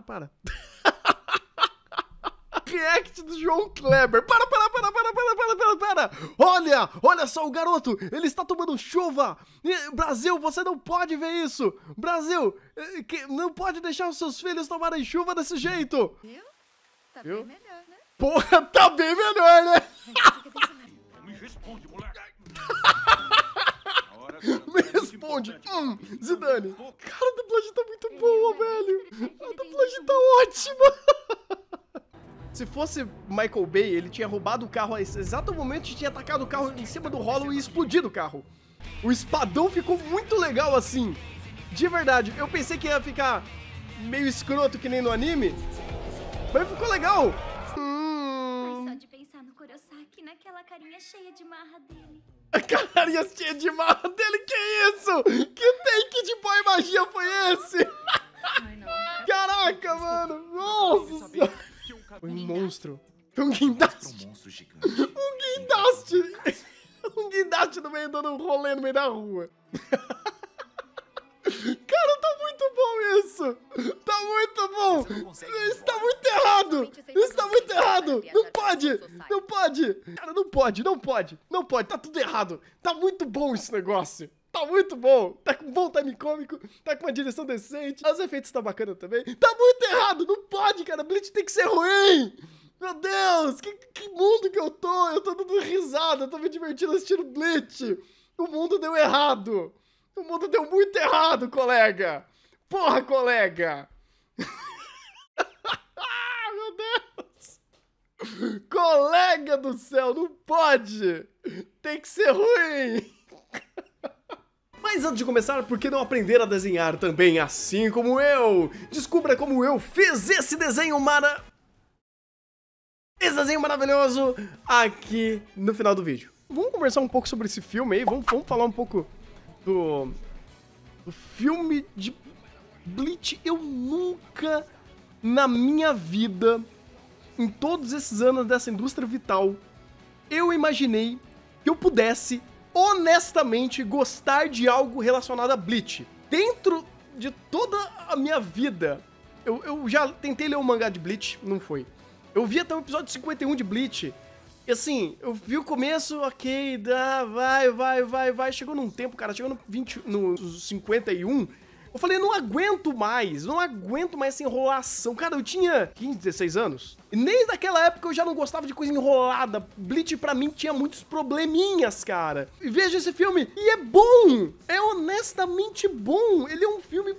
para. React do João Kleber. Para. Olha só o garoto. Ele está tomando chuva. Brasil, você não pode ver isso. Brasil, não pode deixar os seus filhos tomarem chuva desse jeito. Viu? Tá bem melhor, né? Porra, tá bem melhor, né? Me responde, moleque. Me responde. Zidane. Cara, a dublagem tá muito boa, velho. A dublagem tá ótima. Se fosse Michael Bay, ele tinha roubado o carro a esse exato momento e tinha atacado o carro em cima do Hollow e explodido o carro. O espadão ficou muito legal assim. De verdade, eu pensei que ia ficar meio escroto que nem no anime, mas ficou legal. Mas só de pensar no Kurosaki, naquela carinha cheia de marra dele. A carinha cheia de marra dele, que isso? Que take de boy magia foi esse? Ai, não. Caraca, mano. Nossa senhora. Foi um monstro. Foi um guindaste. Um monstro gigante. Um guindaste. Um guindaste no meio, dando um rolê no meio da rua. Cara, tá muito bom isso. Tá muito bom. Isso tá muito errado. Isso tá muito errado. Não pode. Não pode. Cara, não pode. Não pode. Tá tudo errado. Tá muito bom esse negócio. Tá muito bom. Tá com um bom time cômico. Tá com uma direção decente. Os efeitos tá bacana também. Tá muito errado. Não pode, cara. Bleach tem que ser ruim. Meu Deus. Que mundo que eu tô. Eu tô dando risada. Eu tô me divertindo assistindo Bleach. O mundo deu errado. O mundo deu muito errado, colega. Porra, colega. Meu Deus. Colega do céu, não pode. Tem que ser ruim. Mas antes de começar, por que não aprender a desenhar também assim como eu? Descubra como eu fiz esse desenho maravilhoso aqui no final do vídeo. Vamos conversar um pouco sobre esse filme aí, vamos falar um pouco do filme de Bleach. Eu nunca na minha vida, em todos esses anos dessa indústria vital, eu imaginei que eu pudesse honestamente gostar de algo relacionado a Bleach. Dentro de toda a minha vida, eu já tentei ler um mangá de Bleach, não foi. Eu vi até o episódio 51 de Bleach, e assim, eu vi o começo, ok, vai, chegou num tempo, cara, chegou no 51, eu falei, não aguento mais essa enrolação. Cara, eu tinha 15, 16 anos, e nem daquela época eu já não gostava de coisa enrolada. Bleach pra mim tinha muitos probleminhas, cara. E veja esse filme, e é bom, é honestamente bom, ele é um filme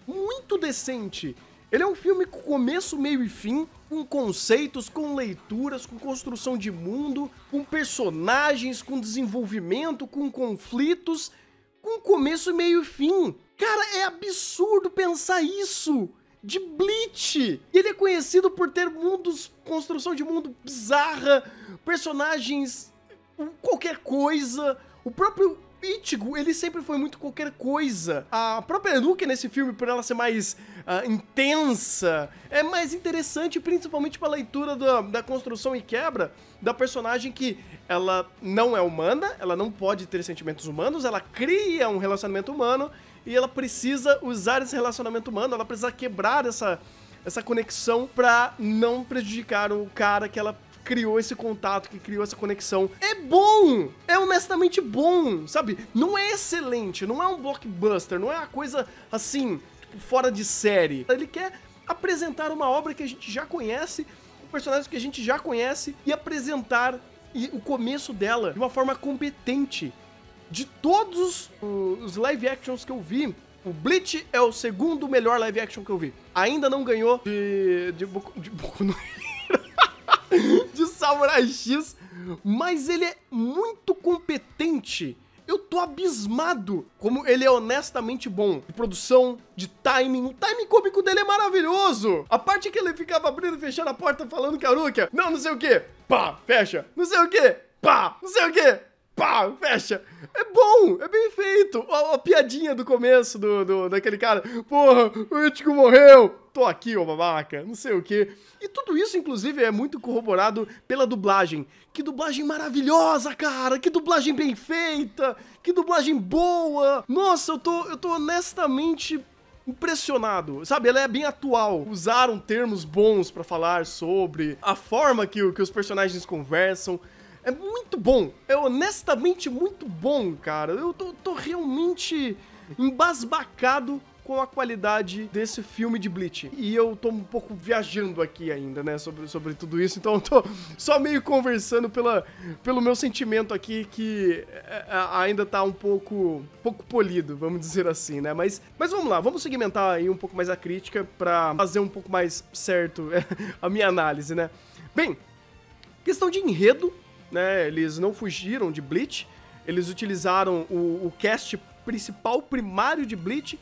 muito decente. Ele é um filme com começo, meio e fim, com conceitos, com leituras, com construção de mundo, com personagens, com desenvolvimento, com conflitos, com começo, meio e fim. Cara, é absurdo pensar isso de Bleach. Ele é conhecido por ter mundos, construção de mundo bizarra, personagens, qualquer coisa. O próprio Ichigo, ele sempre foi muito qualquer coisa. A própria Rukia nesse filme, por ela ser mais intensa, é mais interessante, principalmente pela leitura da construção e quebra da personagem, que ela não é humana, ela não pode ter sentimentos humanos, ela cria um relacionamento humano e ela precisa usar esse relacionamento humano, ela precisa quebrar essa conexão pra não prejudicar o cara que ela criou esse contato, que criou essa conexão. É bom! É honestamente bom, sabe? Não é excelente, não é um blockbuster, não é uma coisa assim, tipo, fora de série. Ele quer apresentar uma obra que a gente já conhece, com personagens que a gente já conhece, e apresentar o começo dela de uma forma competente. De todos os live actions que eu vi, o Bleach é o segundo melhor live action que eu vi. Ainda não ganhou de Boku no Hero, de Samurai X, mas ele é muito competente. Eu tô abismado como ele é honestamente bom. De produção, de timing. O timing cômico dele é maravilhoso. A parte que ele ficava abrindo e fechando a porta falando com a Rukia, não sei o que, pá, fecha. Não sei o que, pá, não sei o que, pá, fecha. É bom, é bem feito. A piadinha do começo daquele cara, porra, o Ichigo morreu. Tô aqui, ô babaca, não sei o que. E tudo isso, inclusive, é muito corroborado pela dublagem. Que dublagem maravilhosa, cara! Que dublagem bem feita! Que dublagem boa! Nossa, eu tô honestamente impressionado, sabe? Ela é bem atual. Usaram termos bons pra falar sobre a forma que os personagens conversam. É muito bom. É honestamente muito bom, cara. Eu tô realmente embasbacado com a qualidade desse filme de Bleach. E eu tô um pouco viajando aqui ainda, né, sobre tudo isso, então eu tô só meio conversando pelo meu sentimento aqui, que ainda tá um pouco polido, vamos dizer assim, né, mas vamos lá, vamos segmentar aí um pouco mais a crítica pra fazer um pouco mais certo a minha análise, né. Bem, questão de enredo, né, eles não fugiram de Bleach, eles utilizaram o cast principal, primário de Bleach,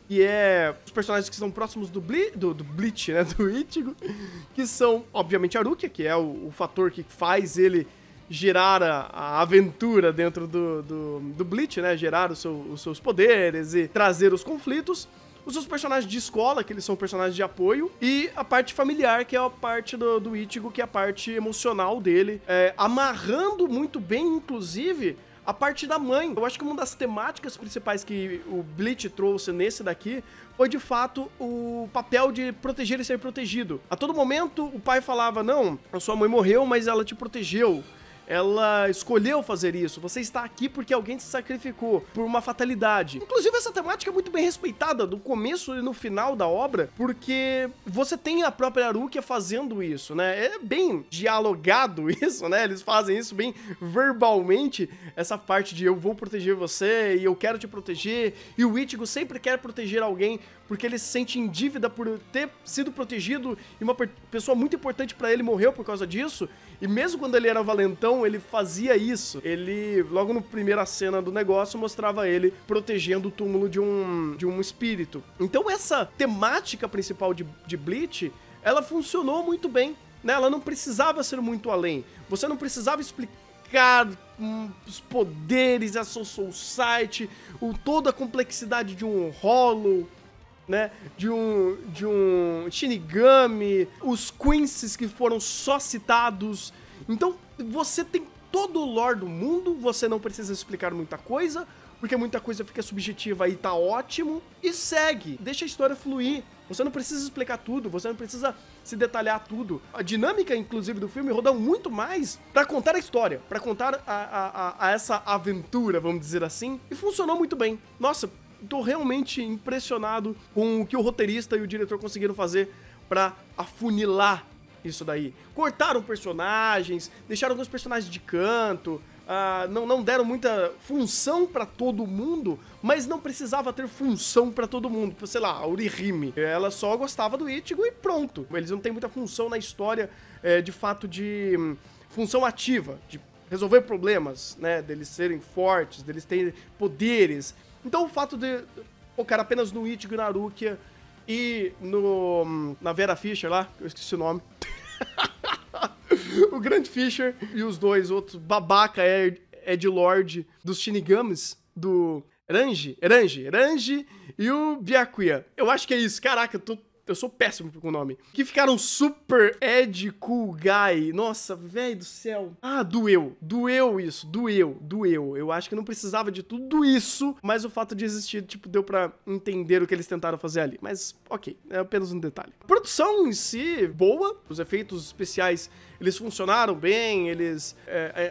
que é os personagens que estão próximos do Bleach, né, do Ichigo, que são, obviamente, a Rukia, que é o fator que faz ele gerar a aventura dentro do Bleach, né, gerar os seus poderes e trazer os conflitos. Os seus personagens de escola, que eles são personagens de apoio, e a parte familiar, que é a parte do Ichigo, que é a parte emocional dele, amarrando muito bem, inclusive, a parte da mãe. Eu acho que uma das temáticas principais que o Bleach trouxe nesse daqui foi, de fato, o papel de proteger e ser protegido. A todo momento, o pai falava, não, a sua mãe morreu, mas ela te protegeu. Ela escolheu fazer isso. Você está aqui porque alguém se sacrificou por uma fatalidade. Inclusive, essa temática é muito bem respeitada no começo e no final da obra, porque você tem a própria Rukia fazendo isso, né? É bem dialogado isso, né? Eles fazem isso bem verbalmente, essa parte de eu vou proteger você e eu quero te proteger, e o Ichigo sempre quer proteger alguém porque ele se sente em dívida por ter sido protegido e uma pessoa muito importante pra ele morreu por causa disso. E mesmo quando ele era valentão, ele fazia isso. Ele, logo na primeira cena do negócio, mostrava ele protegendo o túmulo de um espírito. Então essa temática principal de Bleach, ela funcionou muito bem, né? Ela não precisava ser muito além. Você não precisava explicar os poderes, a Soul Society, toda a complexidade de um Hollow, né, de um Shinigami, os Quincy's que foram só citados. Então, você tem todo o lore do mundo, você não precisa explicar muita coisa, porque muita coisa fica subjetiva e tá ótimo, e segue, deixa a história fluir. Você não precisa explicar tudo, você não precisa se detalhar tudo. A dinâmica, inclusive, do filme roda muito mais pra contar a história, pra contar essa aventura, vamos dizer assim, e funcionou muito bem. Nossa, tô realmente impressionado com o que o roteirista e o diretor conseguiram fazer pra afunilar isso daí. Cortaram personagens, deixaram alguns personagens de canto, não deram muita função pra todo mundo, mas não precisava ter função pra todo mundo. Sei lá, a Orihime, ela só gostava do Ichigo e pronto. Eles não têm muita função na história, de fato, de função ativa, de resolver problemas, né, deles serem fortes, deles terem poderes. Então o fato de focar apenas no Ichigo e na Rukia e na Vera Fischer lá, eu esqueci o nome, o Grant Fisher e os dois outros babaca Edgelord dos Shinigamis, do Ranji e o Byakuya. Eu acho que é isso, caraca, eu sou péssimo com o nome. Que ficaram super Ed Cool Guy. Nossa, velho do céu. Doeu isso. Doeu. Eu acho que não precisava de tudo isso, mas o fato de existir, tipo, deu pra entender o que eles tentaram fazer ali. Mas, ok, é apenas um detalhe. A produção em si, boa. Os efeitos especiais, eles funcionaram bem. Eles,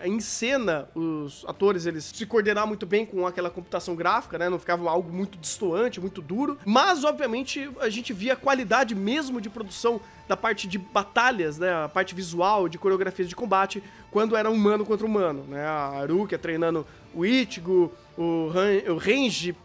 em cena, os atores, eles se coordenaram muito bem com aquela computação gráfica, né? Não ficava algo muito destoante, muito duro. Mas, obviamente, a gente via a qualidade mesmo de produção da parte de batalhas, né, a parte visual, de coreografias de combate, quando era humano contra humano, né, a Rukia treinando o Ichigo, o Renji,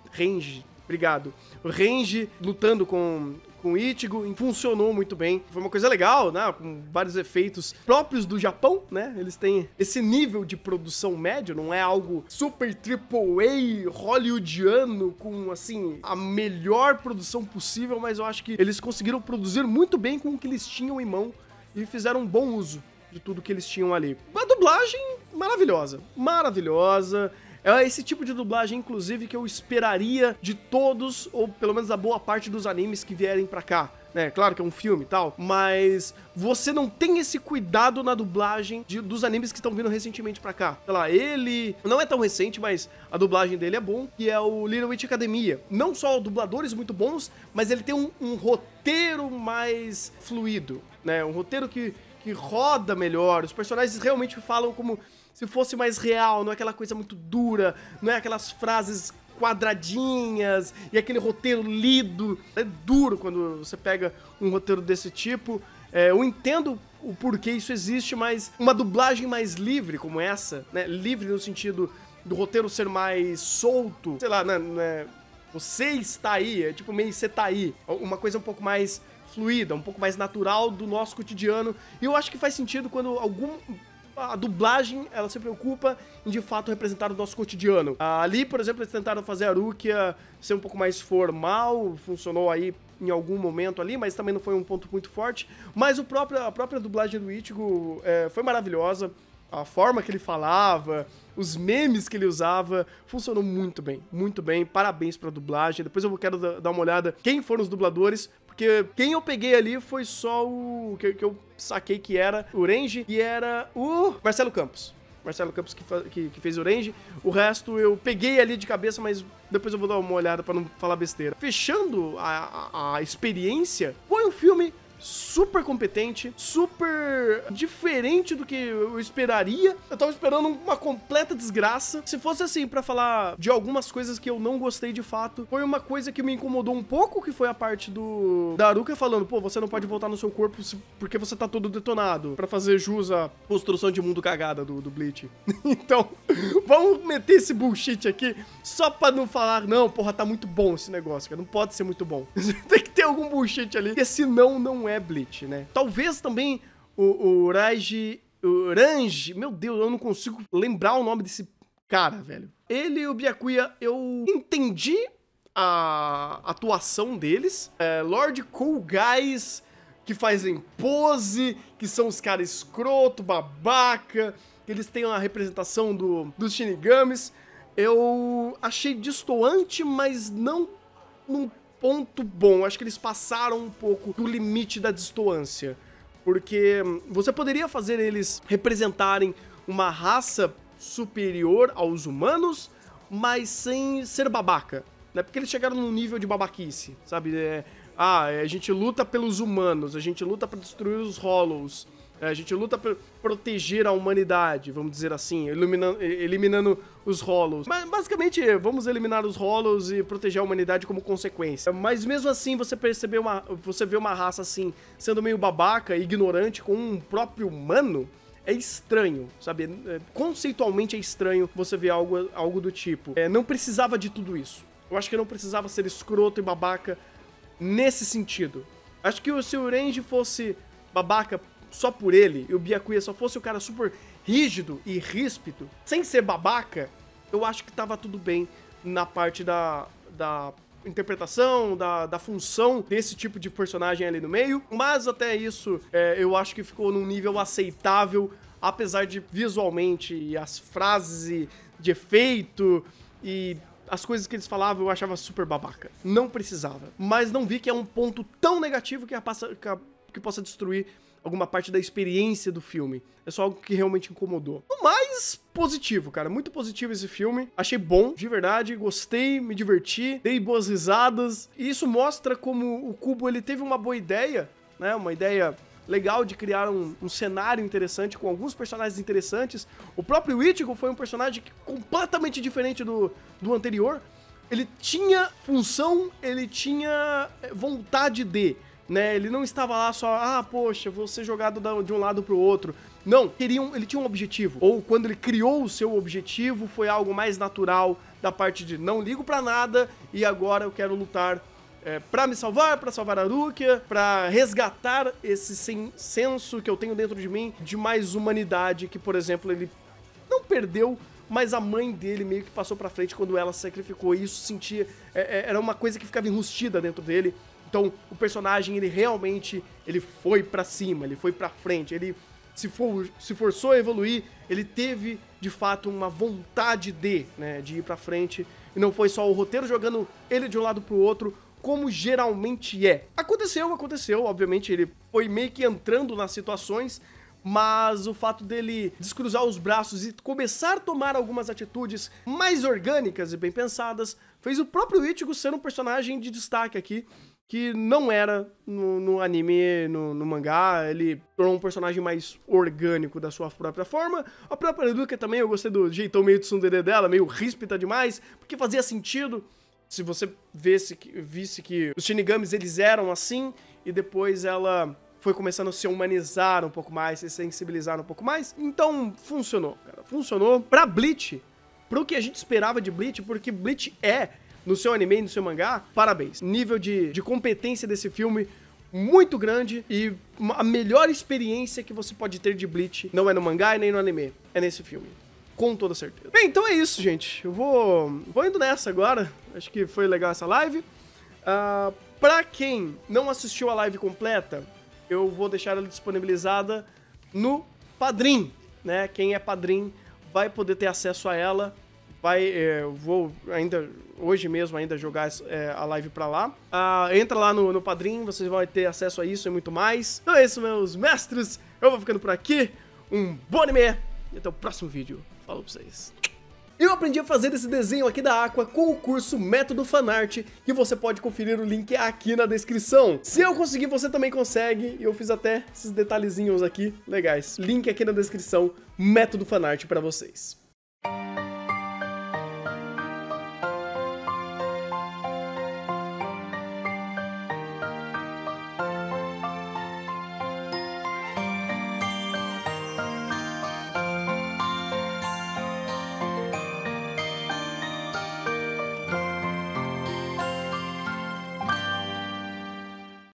obrigado, o Renji lutando com o Ichigo, e funcionou muito bem. Foi uma coisa legal, né? Com vários efeitos próprios do Japão, né? Eles têm esse nível de produção médio, não é algo super AAA hollywoodiano com, assim, a melhor produção possível, mas eu acho que eles conseguiram produzir muito bem com o que eles tinham em mão e fizeram um bom uso de tudo que eles tinham ali. A dublagem, maravilhosa. É esse tipo de dublagem, inclusive, que eu esperaria de todos, ou pelo menos da boa parte dos animes que vierem pra cá. Né, claro que é um filme e tal, mas você não tem esse cuidado na dublagem dos animes que estão vindo recentemente pra cá. Sei lá, ele não é tão recente, mas a dublagem dele é bom, que é o Little Witch Academia. Não só dubladores muito bons, mas ele tem um roteiro mais fluido, né? Um roteiro que roda melhor. Os personagens realmente falam como se fosse mais real, não é aquela coisa muito dura, não é aquelas frases quadradinhas e aquele roteiro lido. É duro quando você pega um roteiro desse tipo. Eu entendo o porquê isso existe, mas uma dublagem mais livre como essa, né? Livre no sentido do roteiro ser mais solto, sei lá, né? Você está aí, é tipo meio você tá aí. Uma coisa um pouco mais fluida, um pouco mais natural do nosso cotidiano. E eu acho que faz sentido quando a dublagem, ela se preocupa em, de fato, representar o nosso cotidiano. Ali, por exemplo, eles tentaram fazer a Rukia ser um pouco mais formal, funcionou aí em algum momento ali, mas também não foi um ponto muito forte. Mas a própria dublagem do Ichigo foi maravilhosa. A forma que ele falava, os memes que ele usava, funcionou muito bem. Parabéns pra dublagem. Depois eu quero dar uma olhada quem foram os dubladores, porque quem eu peguei ali foi só o que eu saquei que era o Renji, e era o Marcelo Campos. Marcelo Campos que fez o Renji. O resto eu peguei ali de cabeça, mas depois eu vou dar uma olhada pra não falar besteira. Fechando a experiência, foi um filme super competente, super diferente do que eu esperaria. Eu tava esperando uma completa desgraça. Se fosse assim, pra falar de algumas coisas que eu não gostei de fato, foi uma coisa que me incomodou um pouco, que foi a parte da Haruka falando, pô, você não pode voltar no seu corpo porque você tá todo detonado, pra fazer jus à construção de mundo cagada do Bleach. Então, vamos meter esse bullshit aqui, só pra não falar, não, porra, tá muito bom esse negócio, cara, não pode ser muito bom. Tem que ter algum bullshit ali, porque senão não é Bleach, né? Talvez também o Ranji, meu Deus, eu não consigo lembrar o nome desse cara, velho. Ele e o Byakuya, eu entendi a atuação deles. Lord Cool Guys, que fazem pose, que são os caras escroto, babaca, que eles têm uma representação dos Shinigamis. Eu achei destoante, mas não num ponto bom. Acho que eles passaram um pouco do limite da destoância, porque você poderia fazer eles representarem uma raça superior aos humanos, mas sem ser babaca, né? Porque eles chegaram num nível de babaquice, sabe? A gente luta pelos humanos, a gente luta para destruir os Hollows, a gente luta para proteger a humanidade, vamos dizer assim, eliminando os Hollows. Mas, basicamente, vamos eliminar os Hollows e proteger a humanidade como consequência. Mas mesmo assim, você vê uma raça assim, sendo meio babaca, ignorante com um próprio humano, é estranho, sabe? Conceitualmente é estranho você ver algo do tipo. Não precisava de tudo isso. Eu acho que não precisava ser escroto e babaca nesse sentido. Acho que se o Renji fosse babaca só por ele, e o Byakuya só fosse o cara super rígido e ríspido, sem ser babaca, eu acho que tava tudo bem na parte da interpretação, da função desse tipo de personagem ali no meio, mas até isso eu acho que ficou num nível aceitável, apesar de visualmente e as frases de efeito e as coisas que eles falavam eu achava super babaca. Não precisava, mas não vi que é um ponto tão negativo que possa destruir alguma parte da experiência do filme. É só algo que realmente incomodou. O mais positivo, cara. Muito positivo esse filme. Achei bom, de verdade. Gostei, me diverti, dei boas risadas. E isso mostra como o Kubo, ele teve uma boa ideia, né? Uma ideia legal de criar um cenário interessante, com alguns personagens interessantes. O próprio Ichigo foi um personagem completamente diferente do anterior. Ele tinha função, ele tinha vontade de... né? Ele não estava lá só, poxa, vou ser jogado de um lado pro outro. Não, ele tinha um objetivo. Ou quando ele criou o seu objetivo, foi algo mais natural da parte de não ligo pra nada e agora eu quero lutar pra me salvar, pra salvar a Rukia, pra resgatar esse senso que eu tenho dentro de mim de mais humanidade, que, por exemplo, ele não perdeu, mas a mãe dele meio que passou pra frente quando ela se sacrificou. E isso era uma coisa que ficava enrustida dentro dele. Então, o personagem, ele realmente, ele foi pra cima, ele foi pra frente, ele se forçou a evoluir, ele teve, de fato, uma vontade de ir pra frente, e não foi só o roteiro jogando ele de um lado pro outro, como geralmente é. Aconteceu, obviamente, ele foi meio que entrando nas situações, mas o fato dele descruzar os braços e começar a tomar algumas atitudes mais orgânicas e bem pensadas, fez o próprio Ichigo ser um personagem de destaque aqui, que não era no anime, no mangá. Ele tornou um personagem mais orgânico da sua própria forma. A própria Ruka também, eu gostei do jeitão meio tsundere dela, meio ríspida demais, porque fazia sentido se você visse que os Shinigamis eles eram assim, e depois ela foi começando a se humanizar um pouco mais, se sensibilizar um pouco mais. Então, funcionou, cara. Funcionou pra Bleach, pro que a gente esperava de Bleach, porque Bleach no seu anime e no seu mangá, parabéns. Nível de competência desse filme muito grande, e a melhor experiência que você pode ter de Bleach não é no mangá e nem no anime, é nesse filme. Com toda certeza. Bem, então é isso, gente. Eu vou indo nessa agora. Acho que foi legal essa live. Pra quem não assistiu a live completa, eu vou deixar ela disponibilizada no Padrim, né? Quem é Padrim vai poder ter acesso a ela. Vou ainda, hoje mesmo, jogar a live pra lá. Entra lá no Padrim, vocês vão ter acesso a isso e muito mais. Então é isso, meus mestres. Eu vou ficando por aqui. Um bom anime e até o próximo vídeo. Falou pra vocês. Eu aprendi a fazer esse desenho aqui da Aqua com o curso Método Fanart, que você pode conferir o link aqui na descrição. Se eu conseguir, você também consegue, e eu fiz até esses detalhezinhos aqui legais. Link aqui na descrição, Método Fanart pra vocês.